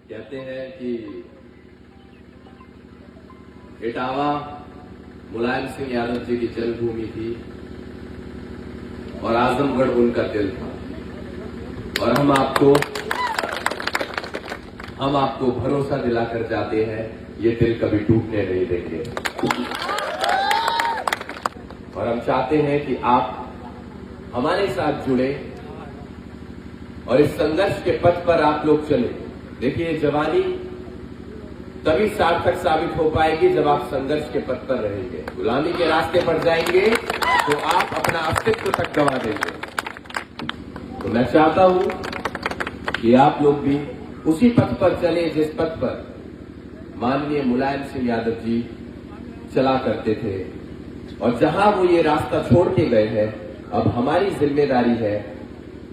कहते हैं कि इटावा मुलायम सिंह यादव जी की जन्मभूमि थी और आजमगढ़ उनका दिल था। और हम आपको भरोसा दिलाकर जाते हैं, ये दिल कभी टूटने नहीं देंगे। और हम चाहते हैं कि आप हमारे साथ जुड़े और इस संघर्ष के पथ पर आप लोग चले। देखिए, जवानी तभी सार्थक साबित हो पाएगी जब आप संघर्ष के पथ पर रहेंगे। गुलामी के रास्ते पर जाएंगे तो आप अपना अस्तित्व तक गंवा देंगे। तो मैं चाहता हूं कि आप लोग भी उसी पथ पर चले जिस पथ पर माननीय मुलायम सिंह यादव जी चला करते थे। और जहां वो ये रास्ता छोड़ के गए हैं, अब हमारी जिम्मेदारी है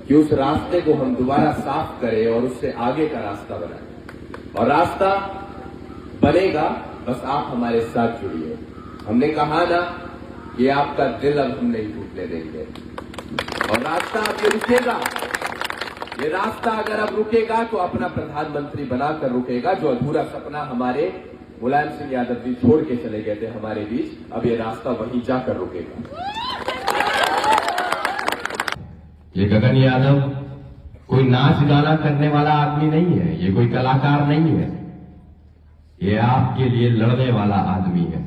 कि उस रास्ते को हम दोबारा साफ करें और उससे आगे का रास्ता बनाएं। और रास्ता बनेगा, बस आप हमारे साथ जुड़िए। हमने कहा ना कि आपका दिल अब हम नहीं टूटने देंगे। और रास्ता अब ये रुकेगा, ये रास्ता अगर अब रुकेगा तो अपना प्रधानमंत्री बनाकर रुकेगा। जो अधूरा सपना हमारे मुलायम सिंह यादव जी छोड़ के चले गए थे हमारे बीच, अब ये रास्ता वहीं जाकर रुकेगा। ये गगन यादव कोई नाच गाना करने वाला आदमी नहीं है, ये कोई कलाकार नहीं है। ये आपके लिए लड़ने वाला आदमी है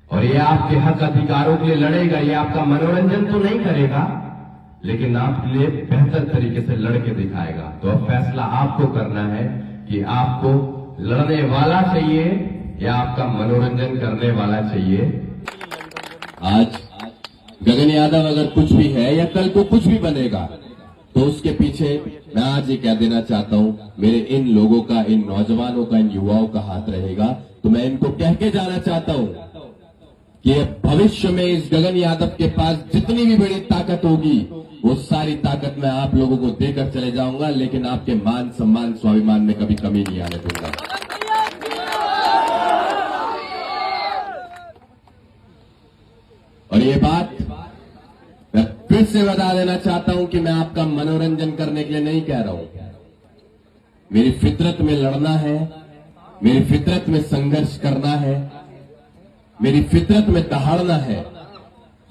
और ये आपके हक अधिकारों के लिए लड़ेगा। ये आपका मनोरंजन तो नहीं करेगा, लेकिन आपके लिए बेहतर तरीके से लड़के दिखाएगा। तो अब फैसला आपको करना है कि आपको लड़ने वाला चाहिए या आपका मनोरंजन करने वाला चाहिए। आज गगन यादव अगर कुछ भी है या कल को कुछ भी बनेगा, तो उसके पीछे मैं आज ये कह देना चाहता हूं, मेरे इन लोगों का, इन नौजवानों का, इन युवाओं का हाथ रहेगा। तो मैं इनको कह के जाना चाहता हूं कि भविष्य में इस गगन यादव के पास जितनी भी बड़ी ताकत होगी, वो सारी ताकत मैं आप लोगों को देकर चले जाऊंगा, लेकिन आपके मान सम्मान स्वाभिमान में कभी कमी नहीं आने दूंगा। और ये बात मैं फिर से बता देना चाहता हूं कि मैं आपका मनोरंजन करने के लिए नहीं कह रहा हूं। मेरी फितरत में लड़ना है, मेरी फितरत में संघर्ष करना है, मेरी फितरत में दहाड़ना है।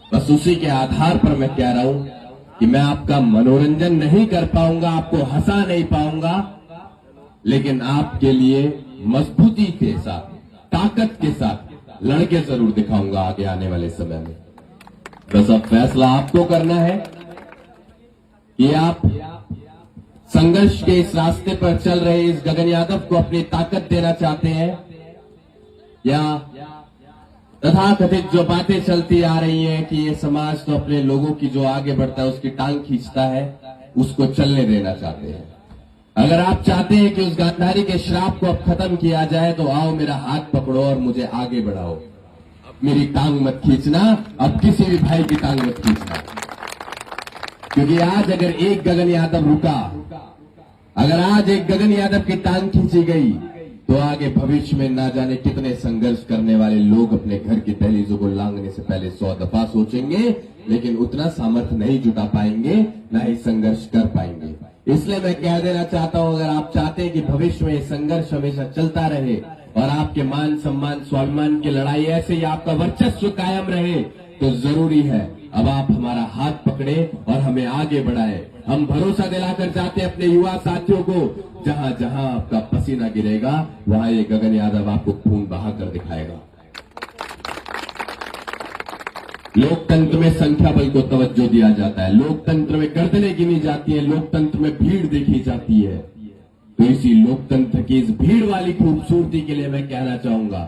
बस उसी के आधार पर मैं कह रहा हूं कि मैं आपका मनोरंजन नहीं कर पाऊंगा, आपको हंसा नहीं पाऊंगा, लेकिन आपके लिए मजबूती के साथ, ताकत के साथ लड़के जरूर दिखाऊंगा आगे आने वाले समय में। बस अब फैसला आपको करना है कि आप संघर्ष के इस रास्ते पर चल रहे इस गगन यादव को अपनी ताकत देना चाहते हैं, या तथाकथित जो बातें चलती आ रही हैं कि ये समाज तो अपने लोगों की जो आगे बढ़ता है उसकी टांग खींचता है, उसको चलने देना चाहते हैं। अगर आप चाहते हैं कि उस गांधारी के श्राप को अब खत्म किया जाए, तो आओ मेरा हाथ पकड़ो और मुझे आगे बढ़ाओ। मेरी टांग मत खींचना, अब किसी भी भाई की टांग मत खींचना। क्योंकि आज अगर एक गगन यादव रुका, अगर आज एक गगन यादव की टांग खींची गई, तो आगे भविष्य में ना जाने कितने संघर्ष करने वाले लोग अपने घर की दहलीजों को लांघने से पहले 100 दफा सोचेंगे, लेकिन उतना सामर्थ्य नहीं जुटा पाएंगे, ना ही संघर्ष कर पाएंगे। इसलिए मैं कह देना चाहता हूं, अगर आप चाहते हैं कि भविष्य में संघर्ष हमेशा चलता रहे और आपके मान सम्मान स्वाभिमान की लड़ाई ऐसे ही आपका वर्चस्व कायम रहे, तो जरूरी है अब आप हमारा हाथ पकड़े और हमें आगे बढ़ाए। हम भरोसा दिलाकर जाते हैं अपने युवा साथियों को, जहां जहां आपका पसीना गिरेगा वहां ये गगन यादव आपको खून बहाकर दिखाएगा। लोकतंत्र में संख्या बल को तवज्जो दिया जाता है, लोकतंत्र में गर्दनें गिनी जाती है, लोकतंत्र में भीड़ देखी जाती है। तो इसी लोकतंत्र की इस भीड़ वाली खूबसूरती के लिए मैं कहना चाहूंगा,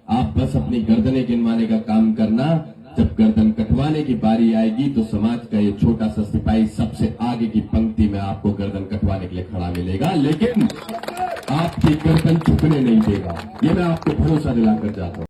आप बस अपनी गर्दनें गिनवाने का काम करना। जब गर्दन कटवाने की बारी आएगी, तो समाज का ये छोटा सा सिपाही सबसे आगे की पंक्ति में आपको गर्दन कटवाने के लिए खड़ा मिलेगा, लेकिन आपकी गर्दन झुकने नहीं देगा। ये मैं आपको भरोसा दिलाकर जाता हूं।